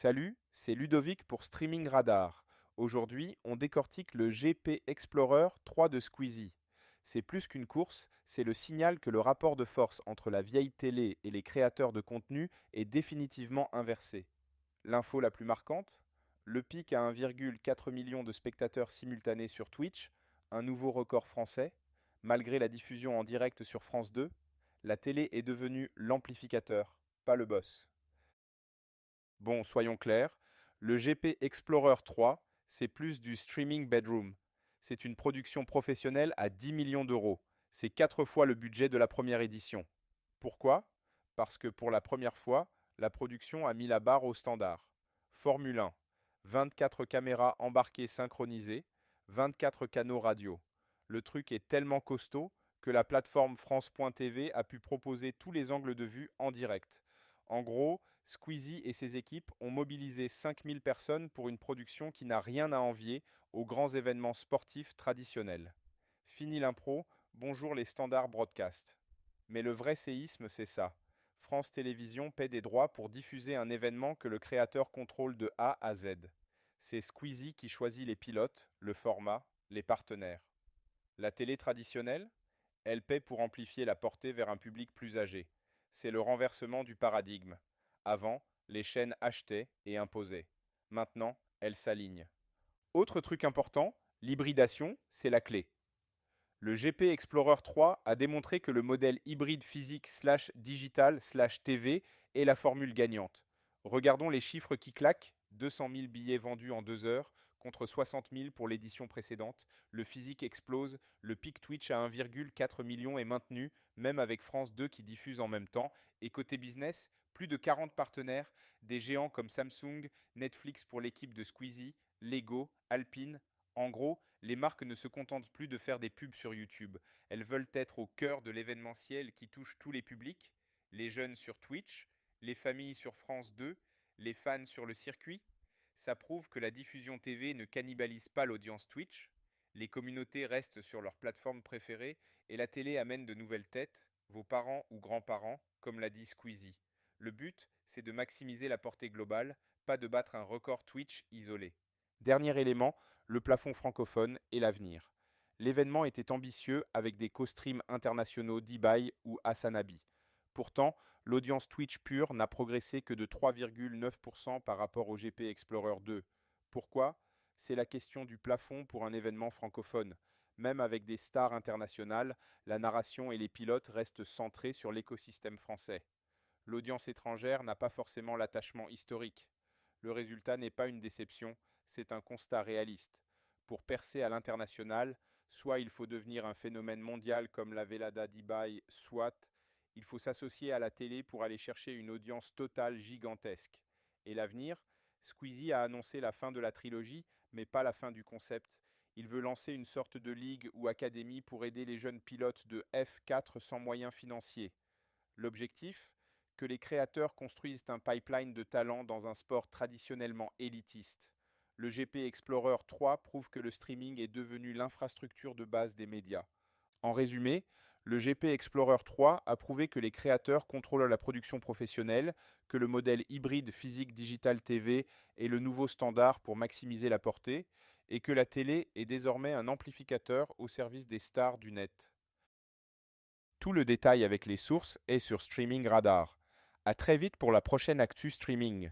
Salut, c'est Ludovic pour Streaming Radar. Aujourd'hui, on décortique le GP Explorer 3 de Squeezie. C'est plus qu'une course, c'est le signal que le rapport de force entre la vieille télé et les créateurs de contenu est définitivement inversé. L'info la plus marquante? Le pic à 1,4 million de spectateurs simultanés sur Twitch, un nouveau record français. Malgré la diffusion en direct sur France 2, la télé est devenue l'amplificateur, pas le boss. Bon, soyons clairs, le GP Explorer 3, c'est plus du streaming bedroom. C'est une production professionnelle à 10 millions d'euros. C'est 4 fois le budget de la première édition. Pourquoi? Parce que pour la première fois, la production a mis la barre au standard. Formule 1, 24 caméras embarquées synchronisées, 24 canaux radio. Le truc est tellement costaud que la plateforme France.tv a pu proposer tous les angles de vue en direct. En gros, Squeezie et ses équipes ont mobilisé 5000 personnes pour une production qui n'a rien à envier aux grands événements sportifs traditionnels. Fini l'impro, bonjour les standards broadcast. Mais le vrai séisme, c'est ça. France Télévisions paie des droits pour diffuser un événement que le créateur contrôle de A à Z. C'est Squeezie qui choisit les pilotes, le format, les partenaires. La télé traditionnelle, elle paie pour amplifier la portée vers un public plus âgé. C'est le renversement du paradigme. Avant, les chaînes achetaient et imposaient. Maintenant, elles s'alignent. Autre truc important, l'hybridation, c'est la clé. Le GP Explorer 3 a démontré que le modèle hybride physique slash digital slash TV est la formule gagnante. Regardons les chiffres qui claquent. 200 000 billets vendus en 2 heures contre 60 000 pour l'édition précédente. Le physique explose. Le pic Twitch à 1,4 million est maintenu, même avec France 2 qui diffuse en même temps. Et côté business, plus de 40 partenaires, des géants comme Samsung, Netflix pour l'équipe de Squeezie, Lego, Alpine. En gros, les marques ne se contentent plus de faire des pubs sur YouTube. Elles veulent être au cœur de l'événementiel qui touche tous les publics, les jeunes sur Twitch, les familles sur France 2, les fans sur le circuit. Ça prouve que la diffusion TV ne cannibalise pas l'audience Twitch, les communautés restent sur leur plateforme préférée et la télé amène de nouvelles têtes, vos parents ou grands-parents, comme l'a dit Squeezie. Le but, c'est de maximiser la portée globale, pas de battre un record Twitch isolé. Dernier élément, le plafond francophone et l'avenir. L'événement était ambitieux avec des co-streams internationaux d'eBay ou Asanabi. Pourtant, l'audience Twitch pure n'a progressé que de 3,9% par rapport au GP Explorer 2. Pourquoi? C'est la question du plafond pour un événement francophone. Même avec des stars internationales, la narration et les pilotes restent centrés sur l'écosystème français. L'audience étrangère n'a pas forcément l'attachement historique. Le résultat n'est pas une déception, c'est un constat réaliste. Pour percer à l'international, soit il faut devenir un phénomène mondial comme la Velada d'Ibai, soit il faut s'associer à la télé pour aller chercher une audience totale gigantesque. Et l'avenir? Squeezie a annoncé la fin de la trilogie, mais pas la fin du concept. Il veut lancer une sorte de ligue ou académie pour aider les jeunes pilotes de F4 sans moyens financiers. L'objectif? Que les créateurs construisent un pipeline de talents dans un sport traditionnellement élitiste. Le GP Explorer 3 prouve que le streaming est devenu l'infrastructure de base des médias. En résumé, le GP Explorer 3 a prouvé que les créateurs contrôlent la production professionnelle, que le modèle hybride physique digital TV est le nouveau standard pour maximiser la portée, et que la télé est désormais un amplificateur au service des stars du net. Tout le détail avec les sources est sur Streaming Radar. À très vite pour la prochaine actu streaming.